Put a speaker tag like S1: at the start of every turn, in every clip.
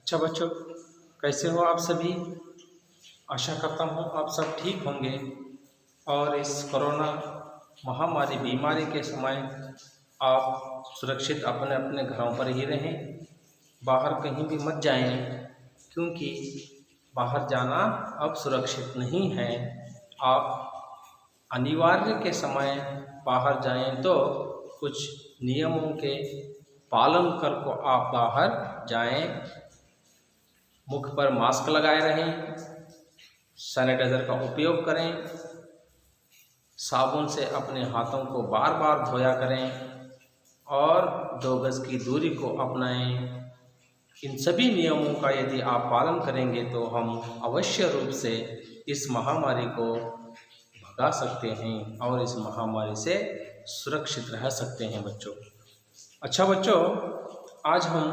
S1: अच्छा बच्चों, कैसे हो आप सभी। आशा करता हूँ आप सब ठीक होंगे और इस कोरोना महामारी बीमारी के समय आप सुरक्षित अपने अपने घरों पर ही रहें। बाहर कहीं भी मत जाएं, क्योंकि बाहर जाना अब सुरक्षित नहीं है। आप अनिवार्य के समय बाहर जाएं तो कुछ नियमों के पालन कर को आप बाहर जाएं। मुख पर मास्क लगाए रहें, सैनिटाइज़र का उपयोग करें, साबुन से अपने हाथों को बार बार धोया करें और 2 गज की दूरी को अपनाएं। इन सभी नियमों का यदि आप पालन करेंगे तो हम अवश्य रूप से इस महामारी को भगा सकते हैं और इस महामारी से सुरक्षित रह सकते हैं बच्चों। अच्छा बच्चों, आज हम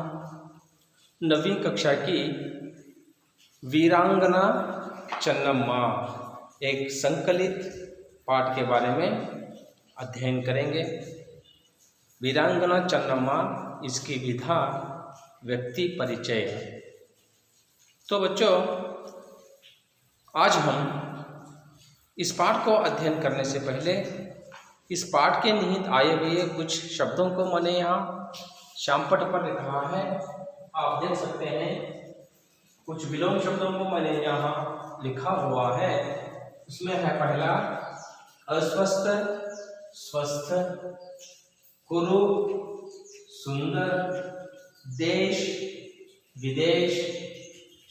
S1: 9वीं कक्षा की वीरांगना चन्नम्मा एक संकलित पाठ के बारे में अध्ययन करेंगे। वीरांगना चन्नम्मा, इसकी विधा व्यक्ति परिचय। तो बच्चों, आज हम इस पाठ को अध्ययन करने से पहले इस पाठ के निहित आए हुए कुछ शब्दों को मैंने यहाँ श्यामपट्ट पर लिखा है, आप देख सकते हैं। कुछ विलोम शब्दों को मैंने यहाँ लिखा हुआ है। उसमें है पहला अस्वस्थ, स्वस्थ, कुरूप, सुंदर, देश, विदेश,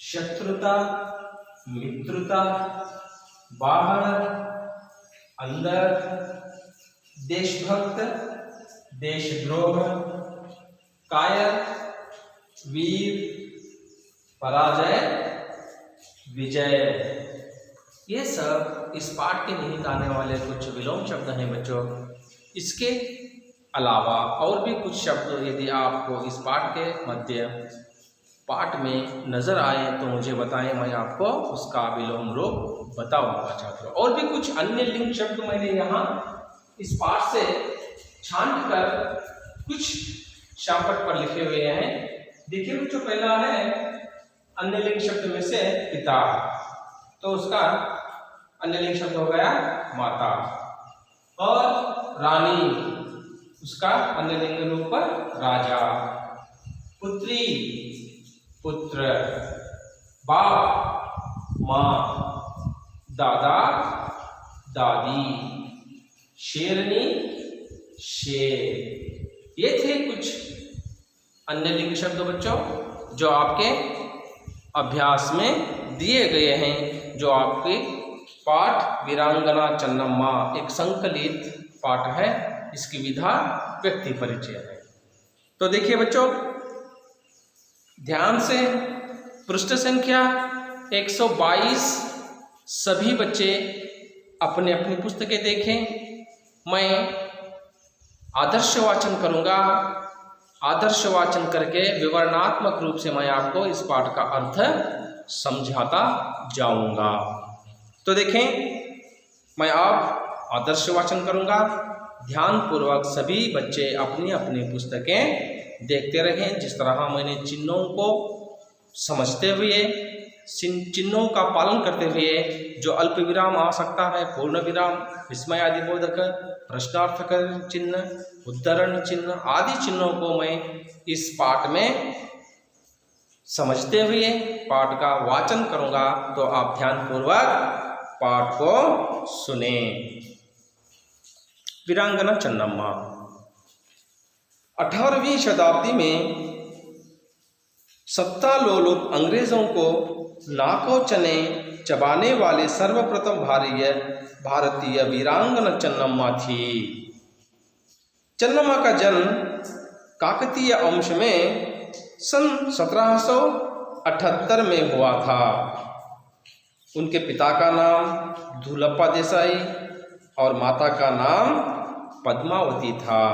S1: शत्रुता, मित्रता, बाहर, अंदर, देशभक्त, देशद्रोह, कायर, वीर, पराजय, विजय। ये सब इस पाठ के निहित आने वाले कुछ विलोम शब्द हैं बच्चों। इसके अलावा और भी कुछ शब्द यदि आपको इस पाठ के मध्य पाठ में नजर आए तो मुझे बताएं, मैं आपको उसका विलोम रूप बताऊंगा छात्रों। और भी कुछ अन्य लिंग शब्द मैंने यहाँ इस पाठ से छांट कर कुछ श्यामपट्ट पर लिखे हुए हैं। देखिए बच्चों, पहला है अन्य लिंग शब्द में से पिता, तो उसका अन्य लिंग शब्द हो गया माता। और रानी, उसका अन्य लिंग रूप राजा। पुत्री, पुत्र। बाप, माँ। दादा, दादी। शेरनी, शेर। ये थे कुछ अन्य लिंग शब्द बच्चों जो आपके अभ्यास में दिए गए हैं, जो आपके पाठ वीरांगना चन्नम्मा एक संकलित पाठ है। इसकी विधा व्यक्ति परिचय है। तो देखिए बच्चों, ध्यान से पृष्ठ संख्या 122 सभी बच्चे अपने अपनी पुस्तकें देखें। मैं आदर्श वाचन करूंगा। आदर्श वाचन करके विवरणात्मक रूप से मैं आपको इस पाठ का अर्थ समझाता जाऊंगा। तो देखें, मैं आप आदर्श वाचन करूंगा। ध्यानपूर्वक सभी बच्चे अपनी अपनी पुस्तकें देखते रहें। जिस तरह मैंने चिन्हों को समझते हुए, चिन्हों का पालन करते हुए, जो अल्प विराम आ सकता है, पूर्ण विराम, विस्मय आदि बोधक, प्रश्नार्थक चिन्ह, उद्धरण चिन्ह आदि चिन्हों को मैं इस पाठ में समझते हुए पाठ का वाचन करूंगा। तो आप ध्यानपूर्वक पाठ को सुने। वीरांगना चन्नम्मा 18वीं शताब्दी में सत्तालोलुप अंग्रेजों को नाकों चने चबाने वाले सर्वप्रथम भारतीय वीरांगना चन्नम्मा थी। चन्नम्मा का जन्म काकतीय वंश में सन 1778 में हुआ था। उनके पिता का नाम धूलप्पा देसाई और माता का नाम पद्मावती था।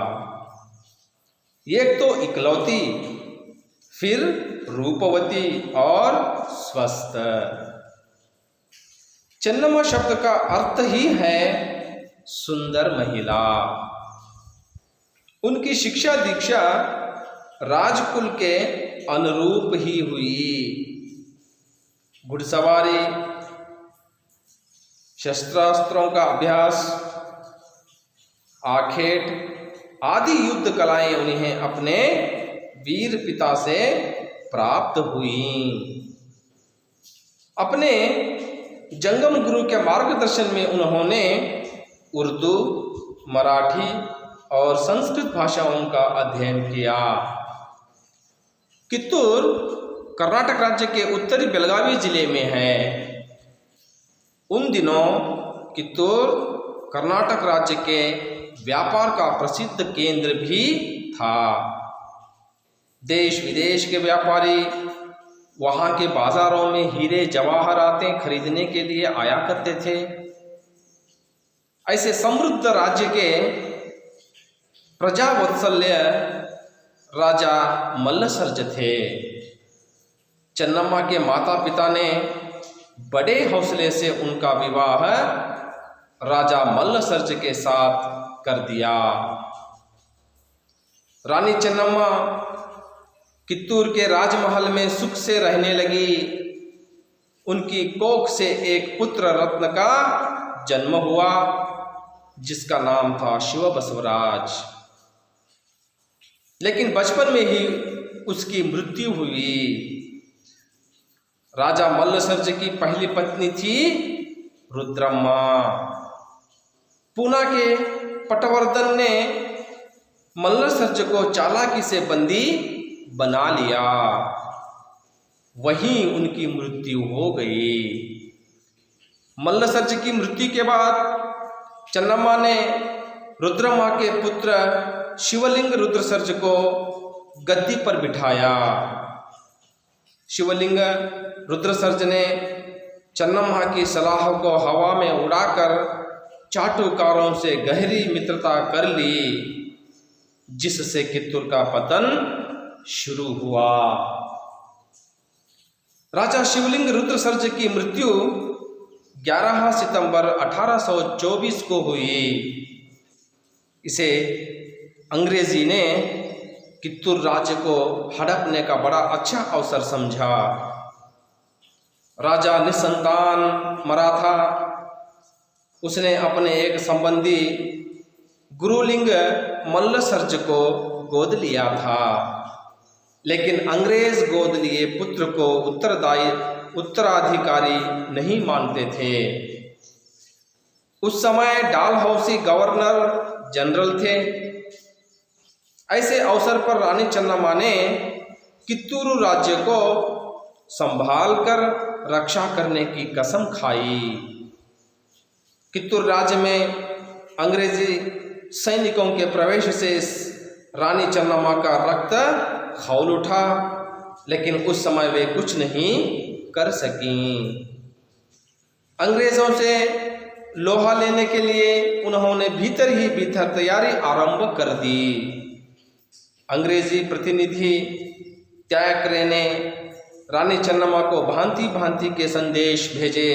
S1: एक तो इकलौती, फिर रूपवती और स्वस्थ। चन्नम्मा शब्द का अर्थ ही है सुंदर महिला। उनकी शिक्षा दीक्षा राजकुल के अनुरूप ही हुई। घुड़सवारी, शस्त्रास्त्रों का अभ्यास, आखेट आदि युद्ध कलाएं उन्हें अपने वीर पिता से प्राप्त हुई। अपने जंगम गुरु के मार्गदर्शन में उन्होंने उर्दू, मराठी और संस्कृत भाषाओं का अध्ययन किया। कित्तूर कर्नाटक राज्य के उत्तरी बेलगावी जिले में है। उन दिनों कित्तूर कर्नाटक राज्य के व्यापार का प्रसिद्ध केंद्र भी था। देश विदेश के व्यापारी वहाँ के बाजारों में हीरे जवाहरातें खरीदने के लिए आया करते थे। ऐसे समृद्ध राज्य के प्रजावत्सल्य राजा मल्लसर्ज थे। चन्नम्मा के माता पिता ने बड़े हौसले से उनका विवाह राजा मल्लसर्ज के साथ कर दिया। रानी चन्नम्मा कित्तूर के राजमहल में सुख से रहने लगी। उनकी कोख से एक पुत्र रत्न का जन्म हुआ, जिसका नाम था शिव बसवराज। लेकिन बचपन में ही उसकी मृत्यु हुई। राजा मल्लसर्ज की पहली पत्नी थी रुद्रम्मा। पूना के पटवर्धन ने मल्लसर्ज को चालाकी से बंदी बना लिया। वहीं उनकी मृत्यु हो गई। मल्लसर्ज की मृत्यु के बाद चन्नम्मा ने रुद्रम्मा के पुत्र शिवलिंग रुद्रसर्ज को गद्दी पर बिठाया। शिवलिंग रुद्रसर्ज ने चन्नम्मा की सलाह को हवा में उड़ाकर चाटुकारों से गहरी मित्रता कर ली, जिससे कित्तूर का पतन शुरू हुआ। राजा शिवलिंग रुद्रसर्ज की मृत्यु 11 सितंबर 1824 को हुई। इसे अंग्रेजी ने कित्तूर राज्य को हड़पने का बड़ा अच्छा अवसर समझा। राजा निसंतान मरा था। उसने अपने एक संबंधी गुरुलिंग मल्लसर्ज को गोद लिया था, लेकिन अंग्रेज गोद लिए पुत्र को उत्तराधिकारी नहीं मानते थे। उस समय डालहौसी गवर्नर जनरल थे। ऐसे अवसर पर रानी चन्नम्मा ने कित्तूर राज्य को संभाल कर रक्षा करने की कसम खाई। कित्तूर राज्य में अंग्रेजी सैनिकों के प्रवेश से रानी चन्नम्मा का रक्त खौल उठा, लेकिन उस समय वे कुछ नहीं कर सकीं। अंग्रेजों से लोहा लेने के लिए उन्होंने भीतर ही भीतर तैयारी आरंभ कर दी। अंग्रेजी प्रतिनिधि त्यागरे ने रानी चन्नम्मा को भांति भांति के संदेश भेजे,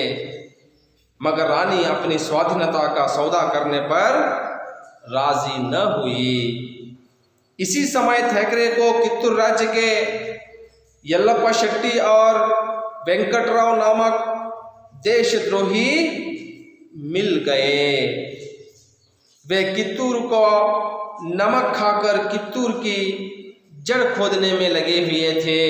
S1: मगर रानी अपनी स्वाधीनता का सौदा करने पर राजी न हुई। इसी समय थैकरे को कित्तूर राज्य के यल्लप्पा शेट्टी और वेंकटराव नामक देशद्रोही मिल गए। वे कित्तूर को नमक खाकर कित्तूर की जड़ खोदने में लगे हुए थे।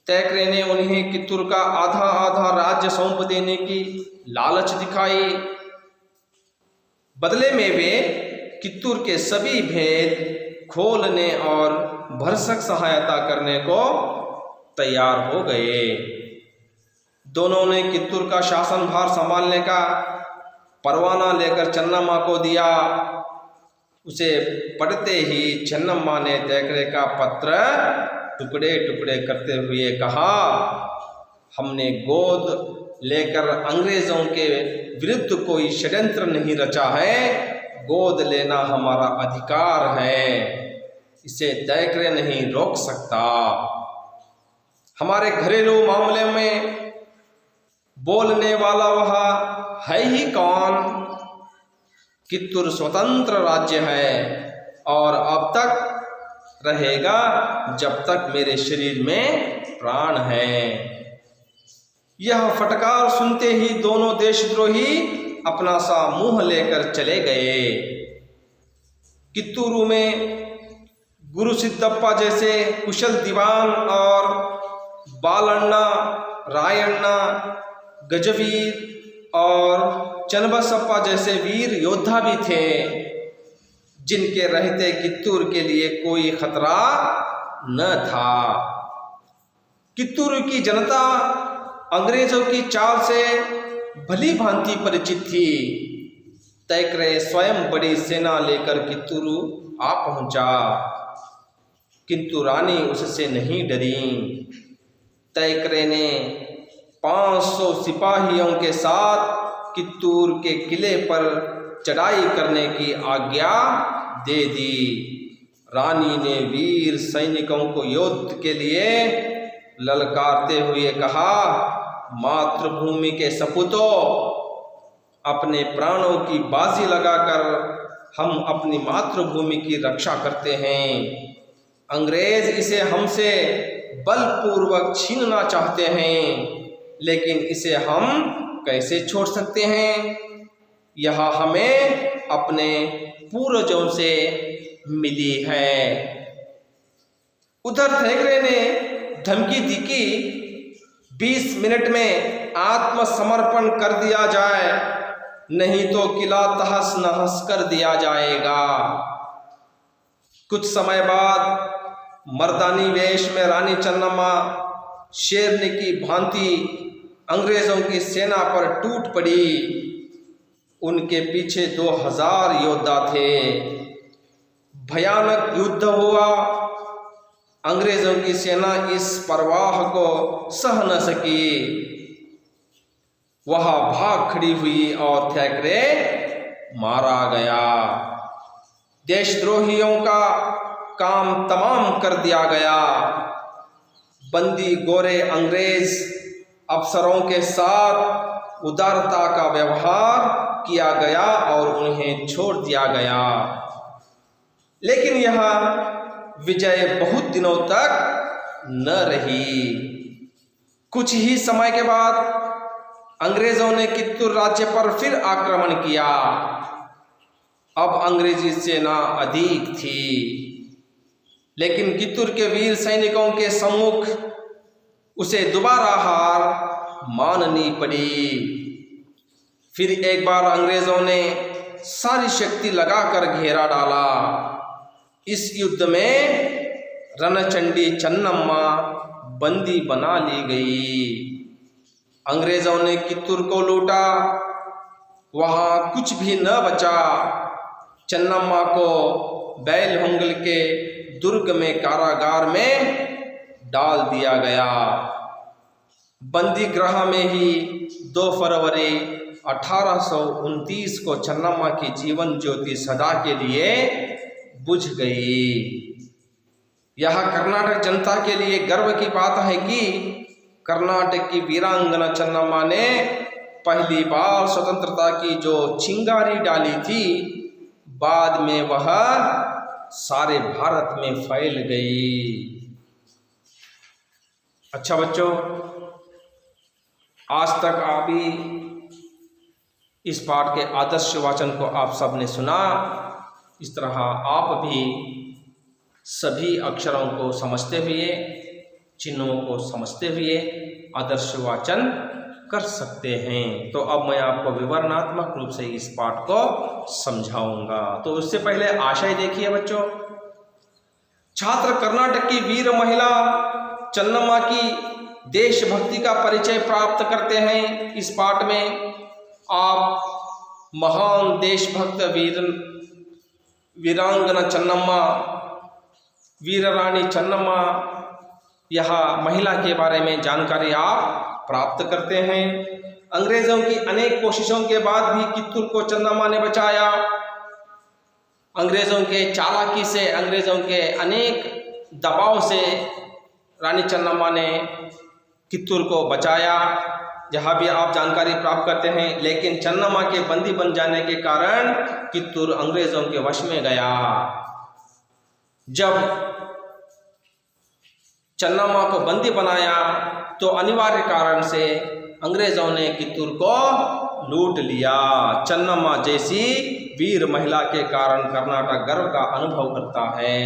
S1: थैकरे ने उन्हें कित्तूर का आधा आधा राज्य सौंप देने की लालच दिखाई। बदले में वे कित्तूर के सभी भेद खोलने और भरसक सहायता करने को तैयार हो गए। दोनों ने कित्तूर का शासनभार संभालने का परवाना लेकर चन्नम्मा को दिया। उसे पढ़ते ही चन्नम्मा ने थैकरे का पत्र टुकड़े टुकड़े करते हुए कहा, हमने गोद लेकर अंग्रेजों के विरुद्ध कोई षड्यंत्र नहीं रचा है। गोद लेना हमारा अधिकार है, इसे थैकरे नहीं रोक सकता। हमारे घरेलू मामले में बोलने वाला वह है ही कौन? कित्तूर स्वतंत्र राज्य है और अब तक रहेगा जब तक मेरे शरीर में प्राण है। यह फटकार सुनते ही दोनों देशद्रोही अपना सा मुंह लेकर चले गए। कित्तूरू में गुरु सिद्धप्पा जैसे कुशल दीवान और बालण्णा, रायण्णा, गजवीर और चन्नबसप्पा जैसे वीर योद्धा भी थे, जिनके रहते कित्तूर के लिए कोई खतरा न था। कित्तूर की जनता अंग्रेजों की चाल से भली भांति परिचित थी। तैकरे स्वयं बड़ी सेना लेकर कित्तूरू आ पहुंचा, किंतु रानी उससे नहीं डरी। तैकरे ने 500 सिपाहियों के साथ कित्तूर के किले पर चढ़ाई करने की आज्ञा दे दी। रानी ने वीर सैनिकों को युद्ध के लिए ललकारते हुए कहा, मातृभूमि के सपूतों, अपने प्राणों की बाजी लगाकर हम अपनी मातृभूमि की रक्षा करते हैं। अंग्रेज इसे हमसे बलपूर्वक छीनना चाहते हैं, लेकिन इसे हम कैसे छोड़ सकते हैं? यह हमें अपने पूर्वजों से मिली है। उधर थैकरे ने धमकी दी कि 20 मिनट में आत्मसमर्पण कर दिया जाए, नहीं तो किला तहस नहस कर दिया जाएगा। कुछ समय बाद मर्दानी वेश में रानी चन्नम्मा शेरनी की भांति अंग्रेजों की सेना पर टूट पड़ी। उनके पीछे 2000 योद्धा थे। भयानक युद्ध हुआ। अंग्रेजों की सेना इस प्रवाह को सह न सकी। वह भाग खड़ी हुई और थैकरे मारा गया। देशद्रोहियों का काम तमाम कर दिया गया। बंदी गोरे अंग्रेज अफसरों के साथ उदारता का व्यवहार किया गया और उन्हें छोड़ दिया गया। लेकिन यह विजय बहुत दिनों तक न रही। कुछ ही समय के बाद अंग्रेजों ने कित्तूर राज्य पर फिर आक्रमण किया। अब अंग्रेजी सेना अधिक थी, लेकिन कित्तूर के वीर सैनिकों के सम्मुख उसे दोबारा हार माननी पड़ी। फिर एक बार अंग्रेजों ने सारी शक्ति लगाकर घेरा डाला। इस युद्ध में रणचंडी चन्नम्मा बंदी बना ली गई। अंग्रेजों ने कित्तूर को लूटा। वहां कुछ भी न बचा। चन्नम्मा को बैलहोंगल के दुर्ग में कारागार में डाल दिया गया। बंदी गृह में ही 2 फरवरी 1829 को चन्नम्मा की जीवन ज्योति सदा के लिए बुझ गई। यह कर्नाटक जनता के लिए गर्व की बात है कि कर्नाटक की वीरांगना चन्नम्मा ने पहली बार स्वतंत्रता की जो चिंगारी डाली थी, बाद में वह सारे भारत में फैल गई। अच्छा बच्चों, आज तक आप ही इस पाठ के आदर्श वाचन को आप सब ने सुना। इस तरह आप भी सभी अक्षरों को समझते हुए, चिन्हों को समझते हुए आदर्श वाचन कर सकते हैं। तो अब मैं आपको विवरणात्मक रूप से इस पाठ को समझाऊंगा। तो उससे पहले आशय देखिए बच्चों। छात्र कर्नाटक की वीर महिला चन्नम्मा की देशभक्ति का परिचय प्राप्त करते हैं। इस पाठ में आप महान देशभक्त वीरांगना चन्नम्मा, वीर रानी चन्नम्मा, यह महिला के बारे में जानकारी आप प्राप्त करते हैं। अंग्रेजों की अनेक कोशिशों के बाद भी कित्तूर को चन्नम्मा ने बचाया। अंग्रेजों के चालाकी से, अंग्रेजों के अनेक दबाव से रानी चन्नम्मा ने कित्तूर को बचाया। जहाँ भी आप जानकारी प्राप्त करते हैं। लेकिन चन्नम्मा के बंदी बन जाने के कारण कित्तूर अंग्रेजों के वश में गया। जब चन्नामा को बंदी बनाया तो अनिवार्य कारण से अंग्रेजों ने कित्तूर को लूट लिया। चन्नामा जैसी वीर महिला के कारण कर्नाटक गर्व का अनुभव करता है।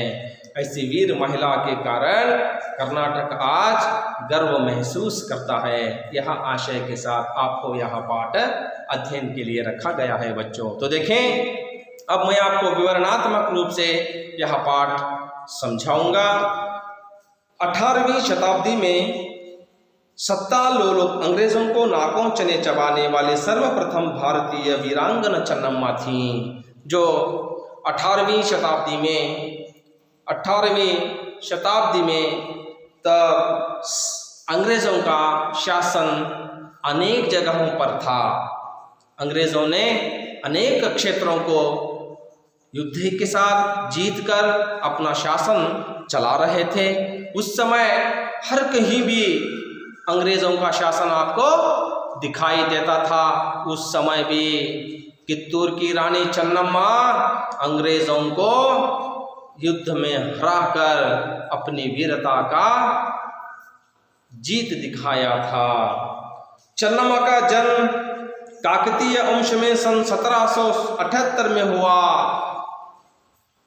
S1: ऐसी वीर महिला के कारण कर्नाटक आज गर्व महसूस करता है। यह आशय के साथ आपको यह पाठ अध्ययन के लिए रखा गया है बच्चों। तो देखें, अब मैं आपको विवरणात्मक रूप से यह पाठ समझाऊंगा। 18वीं शताब्दी में सत्तालोलुप अंग्रेजों को नाकों चने चबाने वाले सर्वप्रथम भारतीय वीरांगना चन्नम्मा थी, जो 18वीं शताब्दी में तब अंग्रेजों का शासन अनेक जगहों पर था। अंग्रेजों ने अनेक क्षेत्रों को युद्ध के साथ जीतकर अपना शासन चला रहे थे। उस समय हर कहीं भी अंग्रेजों का शासन आपको दिखाई देता था। उस समय भी कित्तूर की रानी चन्नम्मा अंग्रेजों को युद्ध में हराकर अपनी वीरता का जीत दिखाया था। चन्नम्मा का जन्म काकतीय वंश में सन 1778 में हुआ।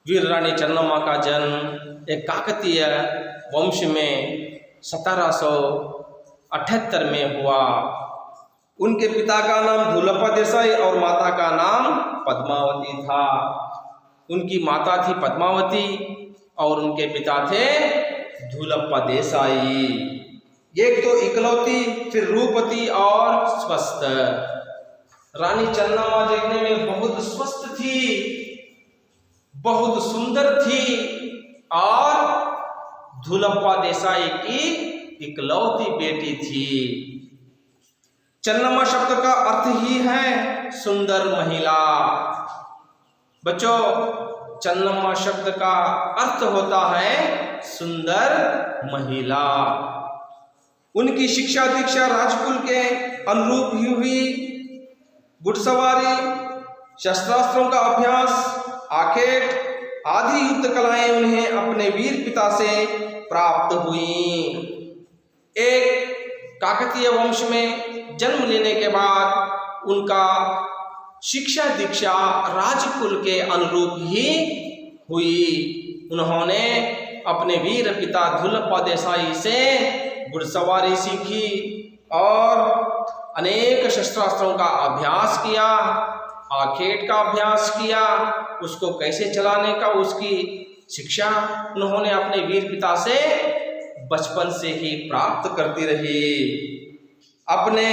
S1: वीर रानी चन्नम्मा का जन्म एक काकतीय वंश में 1778 में हुआ। उनके पिता का नाम धुलप्पा देसाई और माता का नाम पद्मावती था। उनकी माता थी पद्मावती और उनके पिता थे धुलप्पा देसाई। एक तो इकलौती, फिर रूपवती और स्वस्थ। रानी चन्नम्मा देखने में बहुत स्वस्थ थी, बहुत सुंदर थी और धुलप्पा देसाई की इकलौती बेटी थी। चन्नम्मा शब्द का अर्थ ही है सुंदर महिला। बच्चों, चन्नम्मा शब्द का अर्थ होता है सुंदर महिला। उनकी शिक्षा दीक्षा राजकुल के अनुरूप ही हुई। घुड़सवारी, शस्त्रास्त्रों का अभ्यास, आखेट आदि युद्ध कलाएं उन्हें अपने वीर पिता से प्राप्त हुई। एक काकतीय वंश में जन्म लेने के बाद उनका शिक्षा दीक्षा राजकुल के अनुरूप ही हुई। उन्होंने अपने वीर पिता धुलप्पा देसाई से घुड़सवारी सीखी और अनेक शस्त्रास्त्रों का अभ्यास किया, आखेट का अभ्यास किया। उसको कैसे चलाने का उसकी शिक्षा उन्होंने अपने वीर पिता से बचपन से ही प्राप्त करती रही। अपने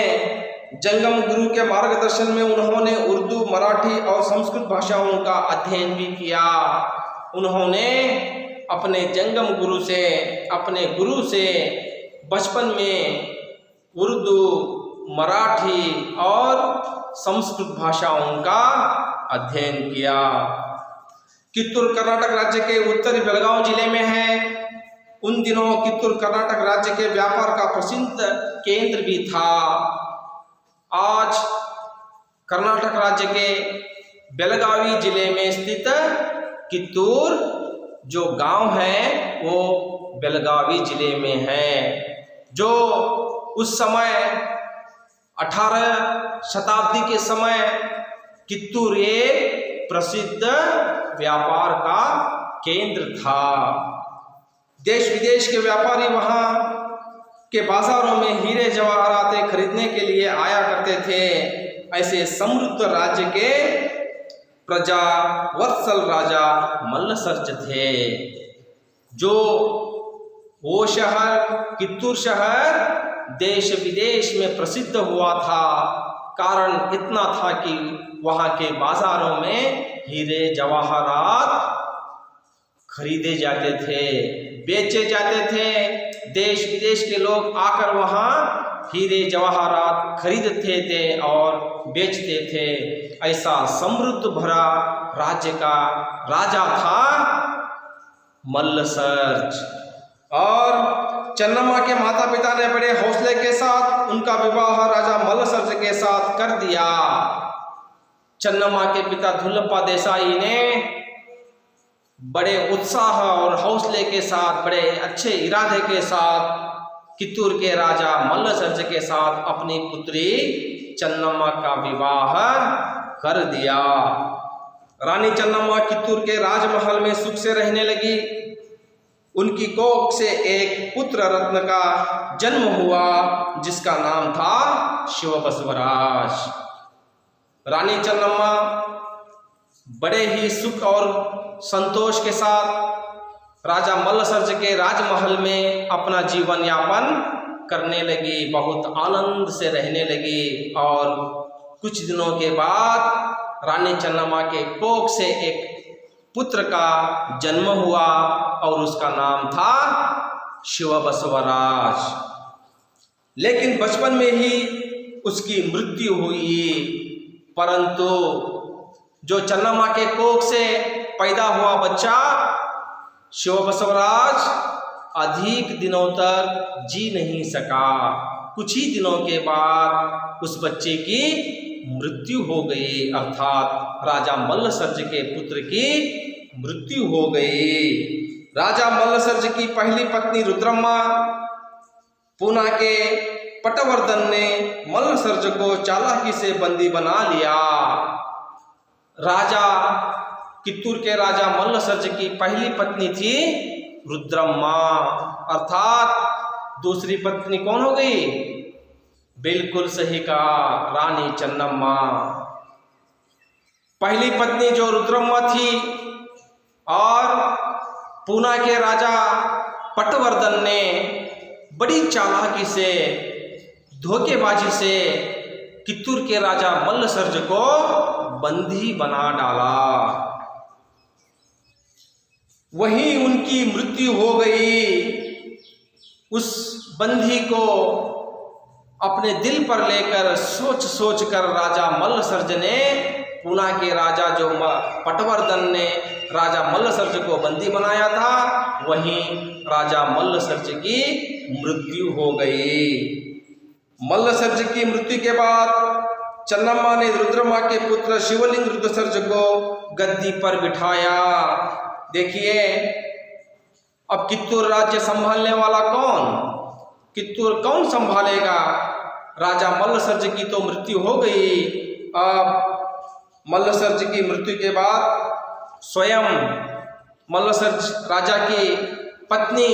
S1: जंगम गुरु के मार्गदर्शन में उन्होंने उर्दू, मराठी और संस्कृत भाषाओं का अध्ययन भी किया। उन्होंने अपने जंगम गुरु से, अपने गुरु से बचपन में उर्दू, मराठी और संस्कृत भाषाओं का अध्ययन किया। कित्तूर कर्नाटक राज्य के उत्तरी बेलगांव जिले में है। उन दिनों कित्तूर कर्नाटक राज्य के व्यापार का प्रसिद्ध केंद्र भी था। आज कर्नाटक राज्य के बेलगावी जिले में स्थित कित्तूर जो गांव है वो बेलगावी जिले में है, जो उस समय 18 शताब्दी के समय कित्तूर एक प्रसिद्ध व्यापार का केंद्र था। देश विदेश के व्यापारी वहां के बाजारों में हीरे जवाहरातें खरीदने के लिए आया करते थे। ऐसे समृद्ध राज्य के प्रजा वत्सल राजा मल्लसर्ज थे। जो वो शहर, कित्तूर शहर देश विदेश में प्रसिद्ध हुआ था। कारण इतना था कि वहाँ के बाजारों में हीरे जवाहरात खरीदे जाते थे, बेचे जाते थे। देश विदेश के लोग आकर वहाँ हीरे जवाहरात खरीदते थे और बेचते थे। ऐसा समृद्ध भरा राज्य का राजा था मल्लसर्ज। और चन्नम्मा के माता पिता ने बड़े हौसले के साथ उनका विवाह राजा मल्लसर्ज के साथ कर दिया। चन्नम्मा के पिता धुलप्पा देसाई ने बड़े उत्साह और हौसले के साथ, बड़े अच्छे इरादे के साथ कित्तूर के राजा मल्लसर्ज के साथ अपनी पुत्री चन्नम्मा का विवाह कर दिया। रानी चन्नम्मा कित्तूर के राजमहल में सुख से रहने लगी। उनकी कोख से एक पुत्र रत्न का जन्म हुआ जिसका नाम था शिवबसवराज। रानी चन्नम्मा बड़े ही सुख और संतोष के साथ राजा मल्लसर्ज के राजमहल में अपना जीवन यापन करने लगी, बहुत आनंद से रहने लगी। और कुछ दिनों के बाद रानी चन्नम्मा के कोख से एक पुत्र का जन्म हुआ और उसका नाम था शिवबसवराज। लेकिन बचपन में ही उसकी मृत्यु हुई। परंतु जो चन्नम्मा के कोख से पैदा हुआ बच्चा शिवबसवराज अधिक दिनों तक जी नहीं सका। कुछ ही दिनों के बाद उस बच्चे की मृत्यु हो गई, अर्थात राजा मल्लसर्ज के पुत्र की मृत्यु हो गई। राजा मल्लसर्ज की पहली पत्नी रुद्रम्मा पूना के पटवर्धन ने मल्लसर्ज को चालाकी से बंदी बना लिया। राजा कित्तूर के राजा मल्लसर्ज की पहली पत्नी थी रुद्रम्मा, अर्थात दूसरी पत्नी कौन हो गई? बिल्कुल सही कहा, रानी चन्नम्मा। पहली पत्नी जो रुद्रम्मा थी और पूना के राजा पटवर्धन ने बड़ी चालाकी से, धोखेबाजी से कित्तूर के राजा मल्लसर्ज को बंदी बना डाला। वहीं उनकी मृत्यु हो गई। उस बंदी को अपने दिल पर लेकर सोच सोच कर राजा मल्लसर्ज ने, पूना के राजा जो पटवर्धन ने राजा मल्लसर्ज को बंदी बनाया था, वहीं राजा मल्लसर्ज की मृत्यु हो गई। मल्लसर्ज की मृत्यु के बाद चन्नम्मा ने रुद्रम्मा के पुत्र शिवलिंग रुद्रसर्ज को गद्दी पर बिठाया। देखिए, अब कित्तूर राज्य संभालने वाला कौन? कित्तूर कौन संभालेगा? राजा मल्लसर्ज की तो मृत्यु हो गई। अब मल्लसर्ज की मृत्यु के बाद स्वयं मल्लसर्ज राजा की पत्नी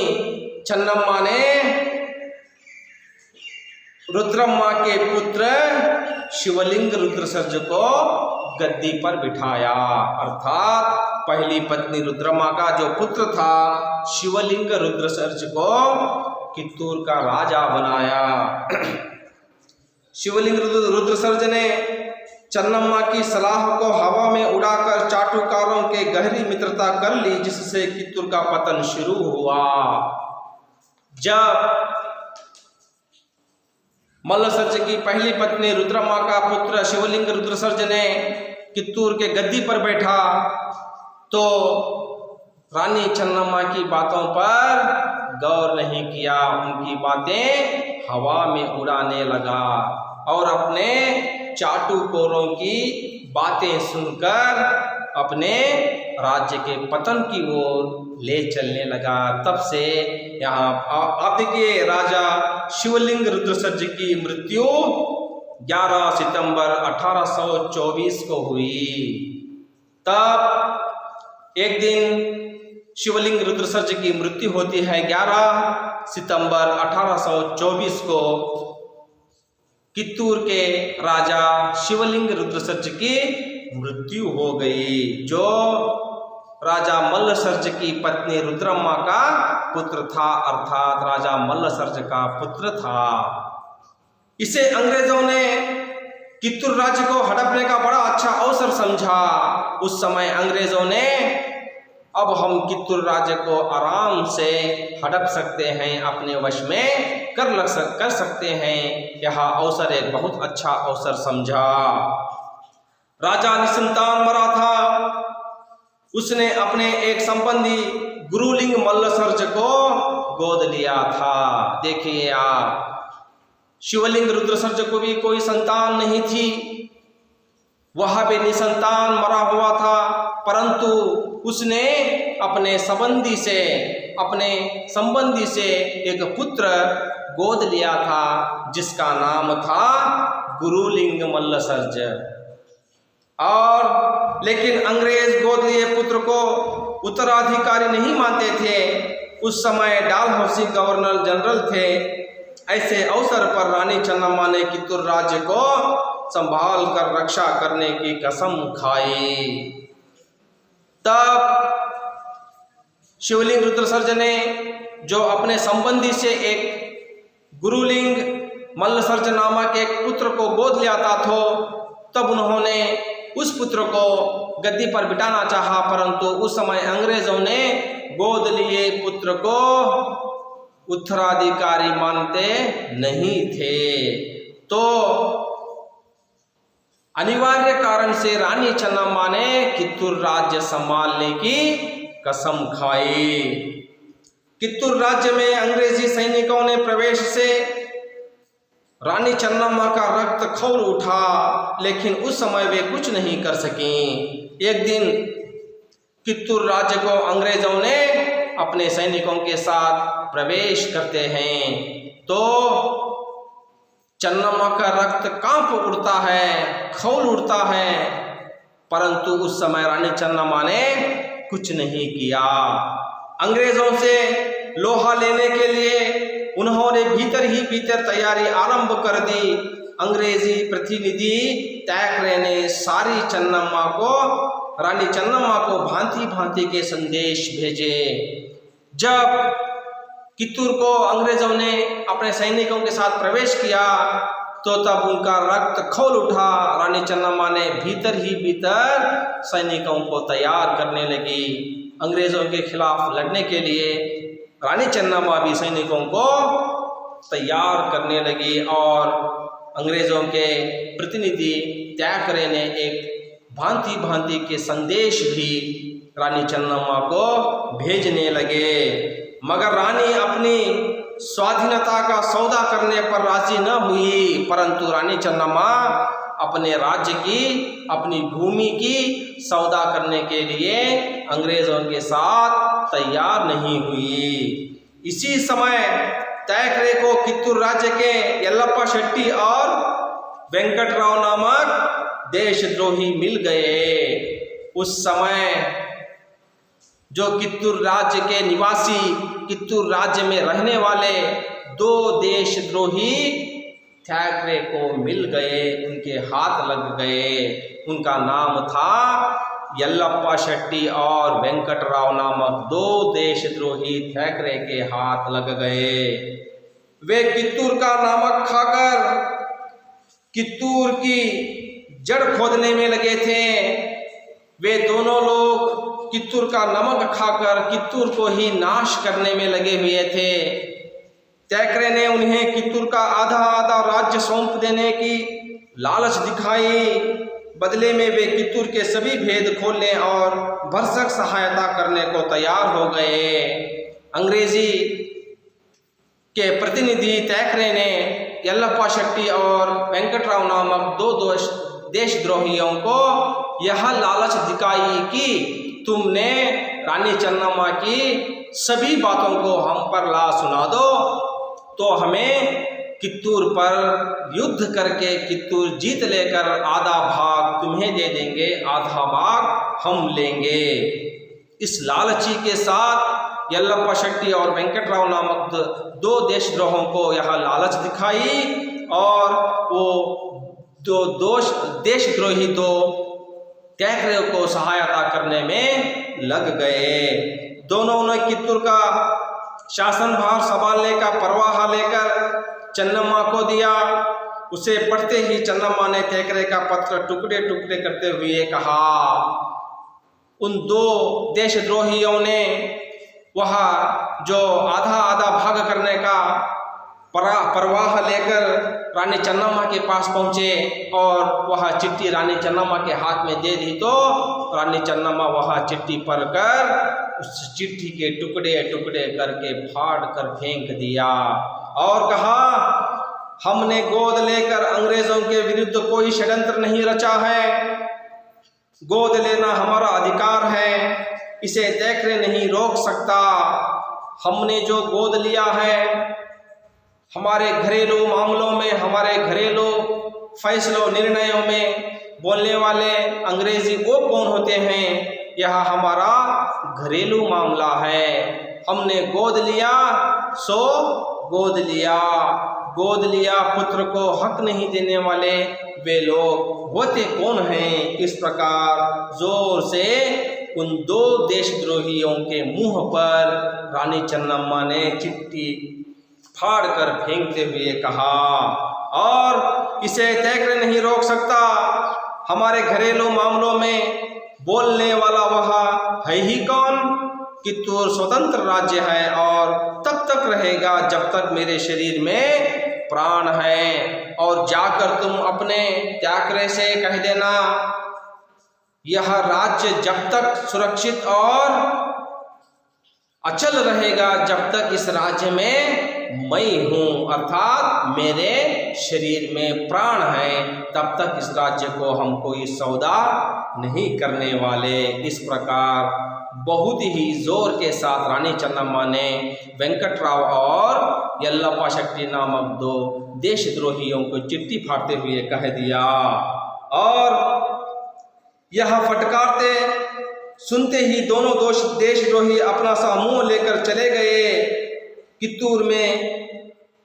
S1: चन्नम्मा ने रुद्रम्मा के पुत्र शिवलिंग रुद्रसर्ज को गद्दी पर बिठाया, अर्थात पहली पत्नी रुद्रम्मा का जो पुत्र था शिवलिंग रुद्रसर्ज को कित्तूर का राजा बनाया। शिवलिंग रुद्रसर्ज ने चन्नम्मा की सलाह को हवा में उड़ाकर चाटुकारों के गहरी मित्रता कर ली, जिससे कित्तूर का पतन शुरू हुआ। जब मल्लसर्ज की पहली पत्नी रुद्रम्मा का पुत्र शिवलिंग रुद्रसर्ज ने कित्तूर के गद्दी पर बैठा तो रानी चन्नम्मा की बातों पर गौर नहीं किया, उनकी बातें हवा में उड़ाने लगा और अपने चाटुकारों की बातें सुनकर अपने राज्य के पतन की ओर ले चलने लगा। तब से यहाँ आप देखिए, राजा शिवलिंग रुद्रसर्ज की मृत्यु 11 सितंबर 1824 को हुई। तब एक दिन शिवलिंग रुद्रसर्ज की मृत्यु होती है 11 सितंबर 1824 को। कित्तूर के राजा शिवलिंग रुद्रसर्ज की मृत्यु हो गई, जो राजा मल्लसर्ज की पत्नी रुद्रम्मा का पुत्र था, अर्थात राजा मल्लसर्ज का पुत्र था। इसे अंग्रेजों ने कित्तूर राज्य को हड़पने का बड़ा अच्छा अवसर समझा। उस समय अंग्रेजों ने अब हम कित्तूर राज्य को आराम से हड़प सकते हैं, अपने वश में कर सकते हैं, यह अवसर एक बहुत अच्छा अवसर समझा। राजा निसंतान मरा था। उसने अपने एक संबंधी गुरुलिंग मल्लसर्ज को गोद लिया था। देखिए आप, शिवलिंग रुद्रसर्ज को भी कोई संतान नहीं थी। वह भी निसंतान मरा हुआ था, परंतु उसने अपने संबंधी से एक पुत्र गोद लिया था जिसका नाम था गुरुलिंग मल्लसर्ज। और लेकिन अंग्रेज गोद लिए पुत्र को उत्तराधिकारी नहीं मानते थे। उस समय डालहौसी गवर्नर जनरल थे। ऐसे अवसर पर रानी चन्नम्मा ने कित्तूर राज्य को संभाल कर रक्षा करने की कसम खाई। तब शिवलिंग रुद्रसर्ज ने जो अपने संबंधी से एक गुरुलिंग मल्लसर्ज नामक एक पुत्र को गोद लिया था, तब उन्होंने उस पुत्र को गद्दी पर बिठाना चाहा, परंतु उस समय अंग्रेजों ने गोद लिए पुत्र को उत्तराधिकारी मानते नहीं थे। तो अनिवार्य कारण से रानी चन्नम्मा ने कित्तूर राज्य संभालने की कसम खाई। कित्तूर राज्य में अंग्रेजी सैनिकों ने प्रवेश से रानी चन्नम्मा का रक्त खौल उठा, लेकिन उस समय वे कुछ नहीं कर सकीं। एक दिन कित्तूर राज्य को अंग्रेजों ने अपने सैनिकों के साथ प्रवेश करते हैं तो चन्नम्मा का रक्त कांप उठता है, खौल उठता है, परंतु उस समय रानी चन्नम्मा ने कुछ नहीं किया। अंग्रेजों से लोहा लेने के लिए उन्होंने भीतर ही भीतर तैयारी आरंभ कर दी। अंग्रेजी प्रतिनिधि थैकरे ने रानी चन्नम्मा को भांति भांति के संदेश भेजे। जब कित्तूर को अंग्रेजों ने अपने सैनिकों के साथ प्रवेश किया तो तब उनका रक्त खौल उठा। रानी चन्नम्मा ने भीतर ही भीतर सैनिकों को तैयार करने लगी। अंग्रेजों के खिलाफ लड़ने के लिए रानी चन्नम्मा भी सैनिकों को तैयार करने लगी और अंग्रेजों के प्रतिनिधि थैकरे ने एक भांति भांति के संदेश भी रानी चन्नम्मा को भेजने लगे, मगर रानी अपनी स्वाधीनता का सौदा करने पर राजी न हुई। परंतु रानी चन्नम्मा अपने राज्य की, अपनी भूमि की सौदा करने के लिए अंग्रेजों के साथ तैयार नहीं हुई। इसी समय थैकरे को कित्तूर राज्य के यल्लप्पा शेट्टी और वेंकटराव नामक देशद्रोही मिल गए। उस समय जो कित्तूर राज्य के निवासी, कित्तूर राज्य में रहने वाले 2 देशद्रोही थैकरे को मिल गए, उनके हाथ लग गए। उनका नाम था यल्लप्पा शेट्टी और वेंकटराव नामक 2 देशद्रोही थैकरे के हाथ लग गए। वे कित्तूर का नमक खाकर कित्तूर की जड़ खोदने में लगे थे। वे दोनों लोग कित्तूर का नमक खाकर कित्तूर को ही नाश करने में लगे हुए थे। थैकरे ने उन्हें कित्तूर का आधा आधा राज्य सौंप देने की लालच दिखाई। बदले में वे कित्तूर के सभी भेद खोलने और भरसक सहायता करने को तैयार हो गए। अंग्रेजी के प्रतिनिधि थैकरे ने यल्लप्पा शेट्टी और वेंकटराव नामक 2 देशद्रोहियों को यह लालच दिखाई कि तुमने रानी चन्नम्मा की सभी बातों को हम पर ला सुना दो तो हमें कित्तूर पर युद्ध करके कित्तूर जीत लेकर आधा भाग तुम्हें दे देंगे, आधा भाग हम लेंगे। इस लालची के साथ यल्लप्पा शेट्टी और वेंकटराव नामक 2 देशद्रोहों को यह लालच दिखाई और वो 2 देशद्रोही 2 थैकरे को सहायता करने में लग गए। दोनों ने कित्तूर का शासनभार संभालने का परवाह लेकर चन्नम्मा को दिया। उसे पढ़ते ही चन्नम्मा ने थैकरे का पत्र टुकड़े टुकड़े करते हुए कहा। उन 2 देशद्रोहियों ने वह जो आधा आधा भाग करने का परवाह लेकर रानी चन्नम्मा के पास पहुंचे और वह चिट्ठी रानी चन्नम्मा के हाथ में दे दी तो रानी चन्नम्मा वह चिट्ठी पढ़कर उस चिट्ठी के टुकड़े टुकड़े करके फाड़ कर फेंक दिया और कहा,
S2: हमने गोद लेकर अंग्रेजों के विरुद्ध कोई षड्यंत्र नहीं रचा है। गोद लेना हमारा अधिकार है, इसे देखरे नहीं रोक सकता। हमने जो गोद लिया है, हमारे घरेलू मामलों में, हमारे घरेलू फैसलों निर्णयों में बोलने वाले अंग्रेजी वो कौन होते हैं? यह हमारा घरेलू मामला है। हमने गोद लिया सो गोद लिया। गोद लिया पुत्र को हक नहीं देने वाले वे लोग होते कौन हैं? इस प्रकार जोर से उन दो देशद्रोहियों के मुंह पर रानी चन्नम्मा ने चिट्ठी फाड़ कर फेंकते हुए कहा, और इसे देखकर नहीं रोक सकता। हमारे घरेलू मामलों में बोलने वाला वह है ही कौन? कित्तूर स्वतंत्र राज्य है और तब तक रहेगा जब तक मेरे शरीर में प्राण है। और जाकर तुम अपने त्याकरे से कह देना, यह राज्य जब तक सुरक्षित और अचल रहेगा जब तक इस राज्य में मैं हूँ, अर्थात मेरे शरीर में प्राण है, तब तक इस राज्य को हम कोई सौदा नहीं करने वाले। इस प्रकार बहुत ही जोर के साथ रानी चन्नम्मा ने वेंकटराव और यल्लप्पा शेट्टी नामक दो देशद्रोहियों को चिट्ठी फाड़ते हुए कह दिया। और यह फटकारते सुनते ही दोनों देशद्रोही अपना समूह लेकर चले गए। कित्तूर में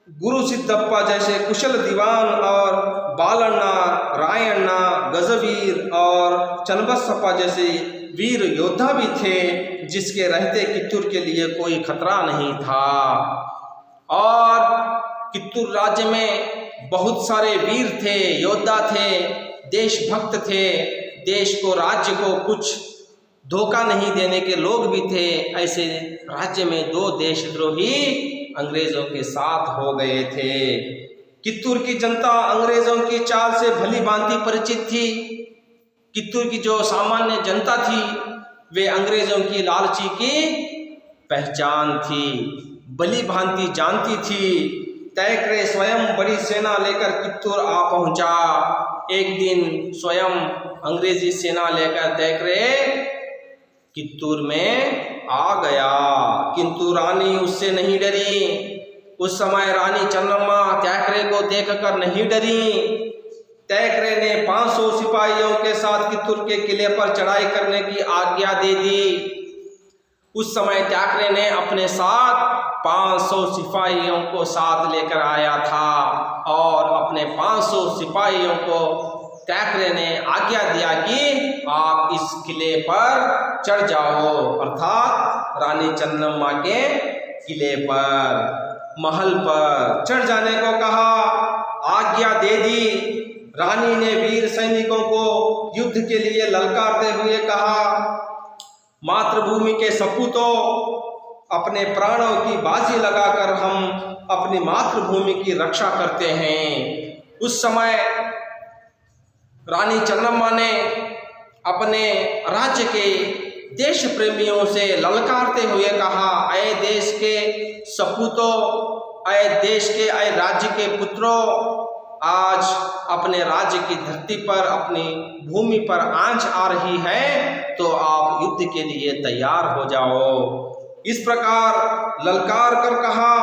S2: गुरु सिद्धप्पा जैसे कुशल दीवान और बालन्ना, रायण्णा, गजवीर और चन्नबसप्पा जैसे वीर योद्धा भी थे, जिसके रहते कित्तूर के लिए कोई खतरा नहीं था। और कित्तूर राज्य में बहुत सारे वीर थे, योद्धा थे, देशभक्त थे, देश को, राज्य को कुछ धोखा नहीं देने के लोग भी थे। ऐसे राज्य में दो देशद्रोही अंग्रेजों के साथ हो गए थे। कित्तूर की जनता अंग्रेजों की चाल से भली भांति परिचित थी। कित्तूर की जो सामान्य जनता थी वे अंग्रेजों की लालची की पहचान थी, भली भांति जानती थी। तैकरे स्वयं बड़ी सेना लेकर कित्तूर आ पहुंचा। एक दिन स्वयं अंग्रेजी सेना लेकर तैकरे कित्तूर में आ गया, किंतु रानी उससे नहीं डरी। उस समय रानी चन्नम्मा तैकरे को देखकर नहीं डरी। तैकरे ने 500 सिपाहियों के साथ कित्तूर के किले पर चढ़ाई करने की आज्ञा दे दी। उस समय तैकरे ने अपने साथ 500 सिपाहियों को साथ लेकर आया था और अपने 500 सिपाहियों को तैकरे ने आज्ञा दिया कि आप इस किले पर चढ़ जाओ, अर्थात रानी चन्नम्मा के किले पर, महल पर चढ़ जाने को कहा, आज्ञा दे दी। रानी ने वीर सैनिकों को युद्ध के लिए ललकारते हुए कहा, मातृभूमि के सपूतों, अपने प्राणों की बाजी लगाकर हम अपनी मातृभूमि की रक्षा करते हैं। उस समय रानी चन्नम्मा ने अपने राज्य के देश प्रेमियों से ललकारते हुए कहा, ऐ देश के सपूतों, ऐ देश के, ऐ राज्य के पुत्रों, आज अपने राज्य की धरती पर, अपनी भूमि पर आंच आ रही है तो आप युद्ध के लिए तैयार हो जाओ। इस प्रकार ललकार कर कहा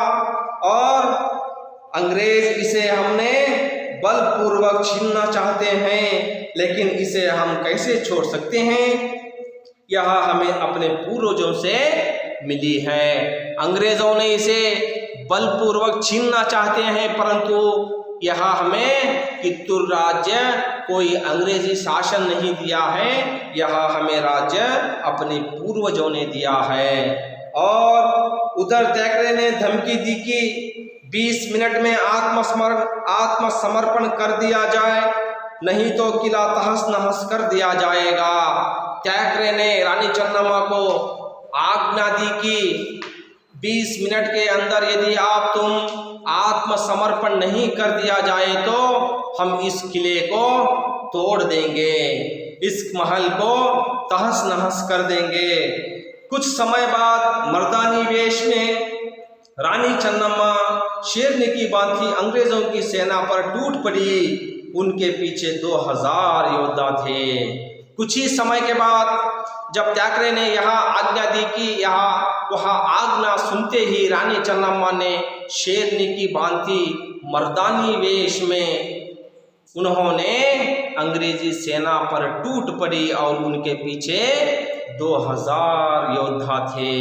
S2: और अंग्रेज इसे हमने बलपूर्वक छीनना चाहते हैं, लेकिन इसे हम कैसे छोड़ सकते हैं? यह हमें अपने पूर्वजों से मिली है। अंग्रेजों ने इसे बलपूर्वक छीनना चाहते हैं, परंतु यह हमें कित्तूर राज्य कोई अंग्रेजी शासन नहीं दिया है, यह हमें राज्य अपने पूर्वजों ने दिया है। और उधर तैकरे ने धमकी दी कि 20 मिनट में आत्मसमर्पण कर दिया जाए, नहीं तो किला तहस नहस कर दिया जाएगा। तैकरे ने रानी चन्नम्मा को आज्ञा दी कि 20 मिनट के अंदर यदि तुम आत्मसमर्पण नहीं कर दिया जाए तो हम इस किले को तोड़ देंगे, इस महल को तहस नहस कर देंगे। कुछ समय बाद मर्दानी वेश में रानी चन्नम्मा शेरनी की बांधी अंग्रेजों की सेना पर टूट पड़ी। उनके पीछे 2000 योद्धा थे। कुछ ही समय के बाद जब त्याकरे ने यहाँ आज्ञा दी कि यहाँ वहाँ आज्ञा सुनते ही रानी चन्नम्मा ने शेरनी की बांधी मर्दानी वेश में उन्होंने अंग्रेजी सेना पर टूट पड़ी और उनके पीछे 2000 योद्धा थे।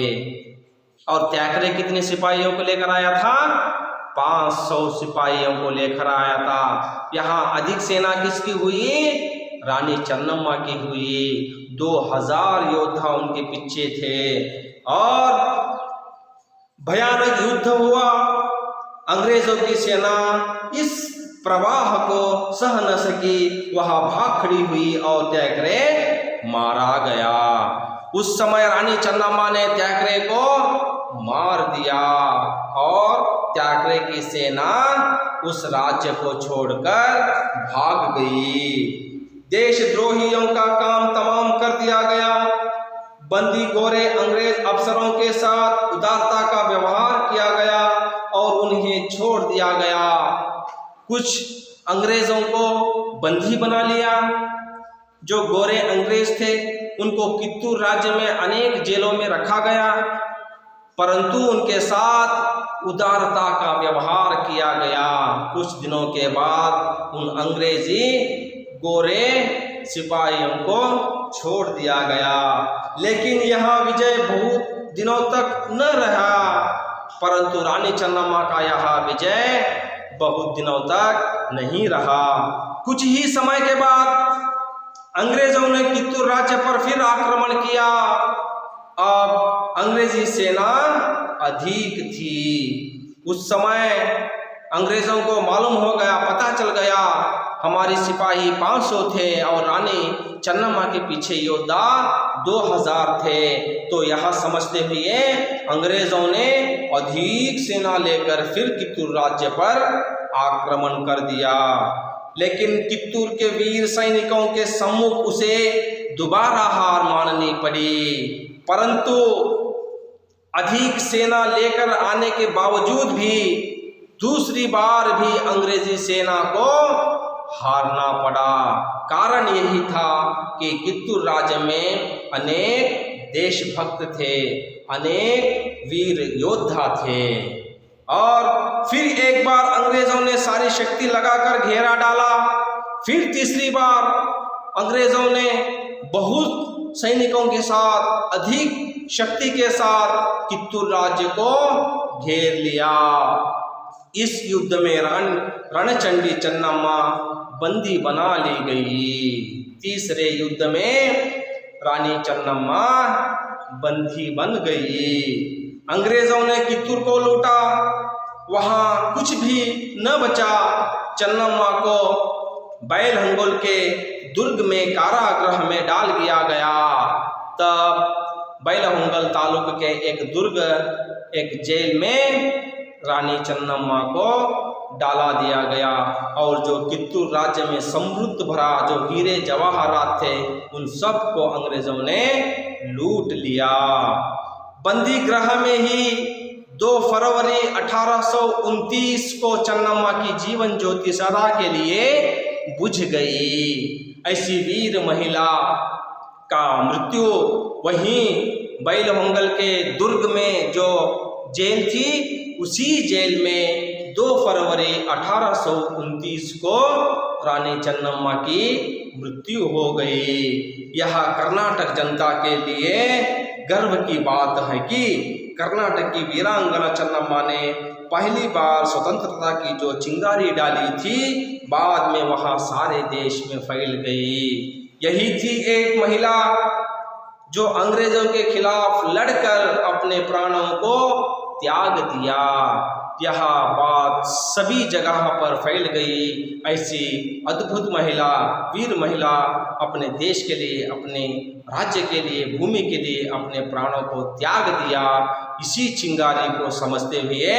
S2: और त्याकरे कितने सिपाहियों को लेकर आया था? 500 सिपाहियों को लेकर आया था। यहाँ अधिक सेना किसकी हुई? रानी चन्नम्मा की हुई। 2000 योद्धा उनके पीछे थे और भयानक युद्ध हुआ। अंग्रेजों की सेना इस प्रवाह को सह न सकी, वहां भाग खड़ी हुई और त्याकरे मारा गया। उस समय रानी चन्नम्मा ने त्याकरे को मार दिया और त्याकरे की सेना उस राज्य को छोड़कर भाग गई। देशद्रोहियों का काम तमाम कर दिया गया। बंदी गोरे अंग्रेज अफसरों के साथ उदारता का व्यवहार किया गया और उन्हें छोड़ दिया गया। कुछ अंग्रेजों को बंदी बना लिया। जो गोरे अंग्रेज थे उनको कित्तूर राज्य में अनेक जेलों में रखा गया, परंतु उनके साथ उदारता का व्यवहार किया गया। कुछ दिनों के बाद उन अंग्रेजी गोरे सिपाहियों को छोड़ दिया गया। लेकिन यह विजय बहुत दिनों तक न रहा, परंतु रानी चन्नम्मा का यह विजय बहुत दिनों तक नहीं रहा। कुछ ही समय के बाद अंग्रेजों ने कित्तूर राज्य पर फिर आक्रमण किया। अब अंग्रेजी सेना अधिक थी। उस समय अंग्रेजों को मालूम हो गया, पता चल गया हमारे सिपाही 500 थे और रानी चन्नम्मा के पीछे योद्धा 2000 थे। तो यह समझते हुए अंग्रेजों ने अधिक सेना लेकर फिर कित्तूर राज्य पर आक्रमण कर दिया। लेकिन कित्तूर के वीर सैनिकों के सम्मुख उसे दोबारा हार माननी पड़ी। परंतु अधिक सेना लेकर आने के बावजूद भी दूसरी बार भी अंग्रेजी सेना को हारना पड़ा। कारण यही था कि कित्तूर राज्य में अनेक देशभक्त थे, अनेक वीर योद्धा थे। और फिर एक बार अंग्रेजों ने सारी शक्ति लगाकर घेरा डाला। फिर तीसरी बार अंग्रेजों ने बहुत सैनिकों के साथ, अधिक शक्ति के साथ कित्तूर राज्य को घेर लिया। इस युद्ध में रणचंडी चन्नम्मा बंदी बना ली गई। तीसरे युद्ध में रानी चन्नम्मा बंदी बन गई। अंग्रेजों ने कित्तूर को लूटा, वहां कुछ भी न बचा। चन्नम्मा को बैलहंगोल के दुर्ग में कारागृह में डाल दिया गया। तब बैलहंगोल तालुक के एक दुर्ग, एक जेल में रानी चन्नम्मा को डाला दिया गया। और जो कित्तूर राज्य में समृद्ध भरा जो हीरे जवाहरात थे, उन सब को अंग्रेजों ने लूट लिया। बंदी गृह में ही 2 फरवरी 1829 को चन्नम्मा की जीवन ज्योति सदा के लिए बुझ गई। ऐसी वीर महिला का मृत्यु वहीं बैलहंगोल के दुर्ग में जो जेल थी, उसी जेल में 2 फरवरी 1829 को रानी चन्नम्मा की मृत्यु हो गई। यह कर्नाटक जनता के लिए गर्व की बात है कि कर्नाटक की वीरांगना चन्नम्मा ने पहली बार स्वतंत्रता की जो चिंगारी डाली थी, बाद में वह सारे देश में फैल गई। यही थी एक महिला जो अंग्रेजों के खिलाफ लड़कर अपने प्राणों को त्याग दिया। यह बात सभी जगह पर फैल गई। ऐसी अद्भुत महिला, वीर महिला अपने देश के लिए, अपने राज्य के लिए, भूमि के लिए अपने प्राणों को त्याग दिया। इसी चिंगारी को समझते हुए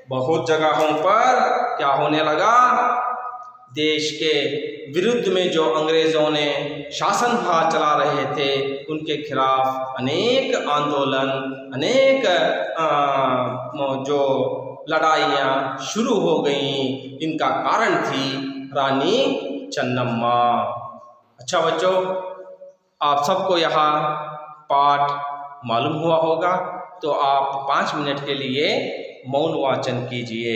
S2: बहुत जगहों पर क्या होने लगा, देश के विरुद्ध में जो अंग्रेज़ों ने शासनभार चला रहे थे उनके खिलाफ अनेक आंदोलन, अनेक जो लड़ाइयाँ शुरू हो गईं। इनका कारण थी रानी चन्नम्मा। अच्छा बच्चों, आप सबको यहाँ पाठ मालूम हुआ होगा, तो आप 5 मिनट के लिए मौन वाचन कीजिए।